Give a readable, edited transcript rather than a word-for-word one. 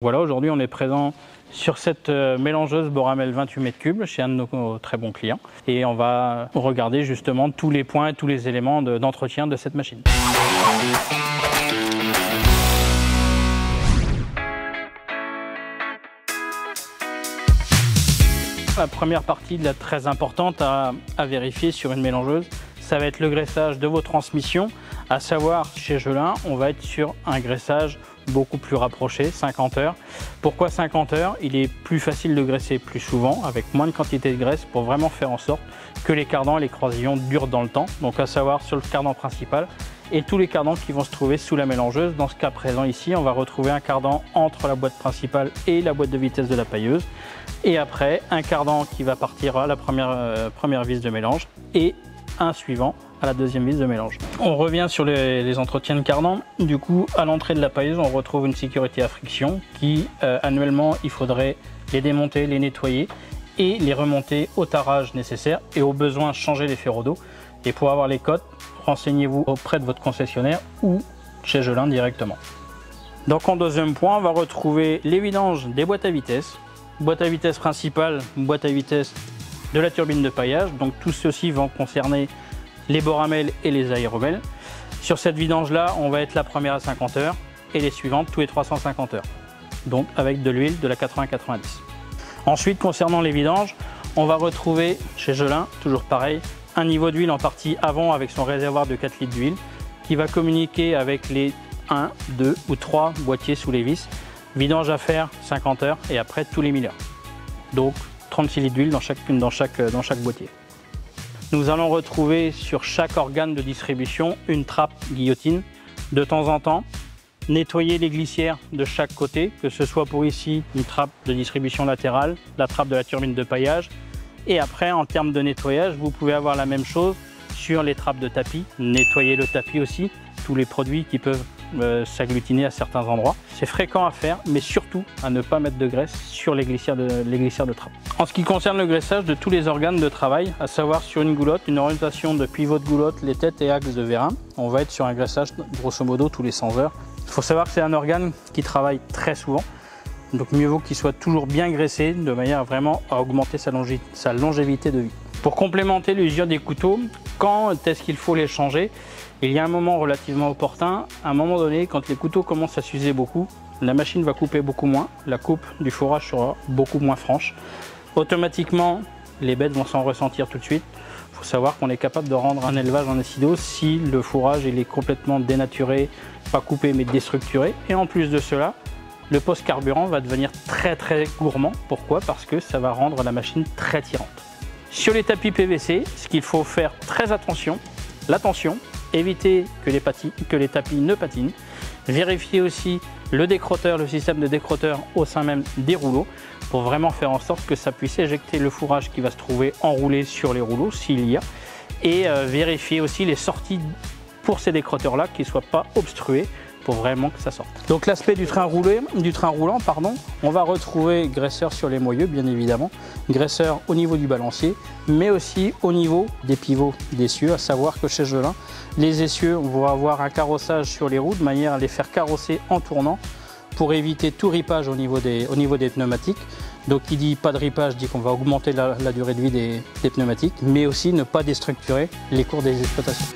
Voilà, aujourd'hui on est présent sur cette mélangeuse Boramel 28 m3 chez un de nos très bons clients et on va regarder justement tous les points et tous les éléments d'entretien de cette machine. La première partie là, très importante à vérifier sur une mélangeuse, ça va être le graissage de vos transmissions. À savoir, chez Gelin, on va être sur un graissage beaucoup plus rapproché, 50 heures. Pourquoi 50 heures? Il est plus facile de graisser plus souvent, avec moins de quantité de graisse, pour vraiment faire en sorte que les cardans et les croisillons durent dans le temps. Donc à savoir sur le cardan principal et tous les cardans qui vont se trouver sous la mélangeuse. Dans ce cas présent ici, on va retrouver un cardan entre la boîte principale et la boîte de vitesse de la pailleuse. Et après, un cardan qui va partir à la première vis de mélange et un suivant à la deuxième vis de mélange. On revient sur les entretiens de cardan. Du coup, à l'entrée de la pailleuse, on retrouve une sécurité à friction qui, annuellement, il faudrait les démonter, les nettoyer et les remonter au tarage nécessaire et au besoin changer les ferrots d'eau. Et pour avoir les cotes, renseignez-vous auprès de votre concessionnaire ou chez Gelin directement. Donc en deuxième point, on va retrouver les vidanges des boîtes à vitesse. Boîte à vitesse principale, boîte à vitesse de la turbine de paillage. Donc tous ceux-ci vont concerner les Boramel et les aéromel. Sur cette vidange là, on va être la première à 50 heures et les suivantes tous les 350 heures. Donc avec de l'huile de la 80-90. Ensuite, concernant les vidanges, on va retrouver chez Gelin, toujours pareil, un niveau d'huile en partie avant avec son réservoir de 4 litres d'huile qui va communiquer avec les 1, 2 ou 3 boîtiers sous les vis. Vidange à faire 50 heures et après tous les 1000 heures. Donc 36 litres d'huile dans chaque boîtier. Nous allons retrouver sur chaque organe de distribution une trappe guillotine. De temps en temps, nettoyer les glissières de chaque côté, que ce soit pour ici une trappe de distribution latérale, la trappe de la turbine de paillage. Et après, en termes de nettoyage, vous pouvez avoir la même chose sur les trappes de tapis. Nettoyer le tapis aussi, tous les produits qui peuvent s'agglutiner à certains endroits. C'est fréquent à faire, mais surtout à ne pas mettre de graisse sur les glissières de trappe. En ce qui concerne le graissage de tous les organes de travail, à savoir sur une goulotte, une orientation de pivot de goulotte, les têtes et axes de vérin, on va être sur un graissage grosso modo tous les 100 heures. Il faut savoir que c'est un organe qui travaille très souvent, donc mieux vaut qu'il soit toujours bien graissé de manière vraiment à augmenter sa longévité de vie. Pour complémenter l'usure des couteaux, quand est-ce qu'il faut les changer? Il y a un moment relativement opportun. À un moment donné, quand les couteaux commencent à s'user beaucoup, la machine va couper beaucoup moins, la coupe du fourrage sera beaucoup moins franche. Automatiquement, les bêtes vont s'en ressentir tout de suite. Il faut savoir qu'on est capable de rendre un élevage en acido si le fourrage il est complètement dénaturé, pas coupé mais déstructuré. Et en plus de cela, le poste carburant va devenir très gourmand. Pourquoi? Parce que ça va rendre la machine très tirante. Sur les tapis PVC, ce qu'il faut faire très attention, l'attention, éviter que les tapis ne patinent. Vérifier aussi le décrotteur, le système de décrotteur au sein même des rouleaux pour vraiment faire en sorte que ça puisse éjecter le fourrage qui va se trouver enroulé sur les rouleaux s'il y a. Et vérifier aussi les sorties pour ces décrotteurs là qui ne soient pas obstrués pour vraiment que ça sorte. Donc l'aspect du train roulant, on va retrouver graisseur sur les moyeux bien évidemment, graisseur au niveau du balancier, mais aussi au niveau des pivots d'essieux, à savoir que chez Gelin, les essieux vont avoir un carrossage sur les roues de manière à les faire carrosser en tournant pour éviter tout ripage au niveau des pneumatiques. Donc qui dit pas de ripage dit qu'on va augmenter la durée de vie des pneumatiques, mais aussi ne pas déstructurer les cours des exploitations.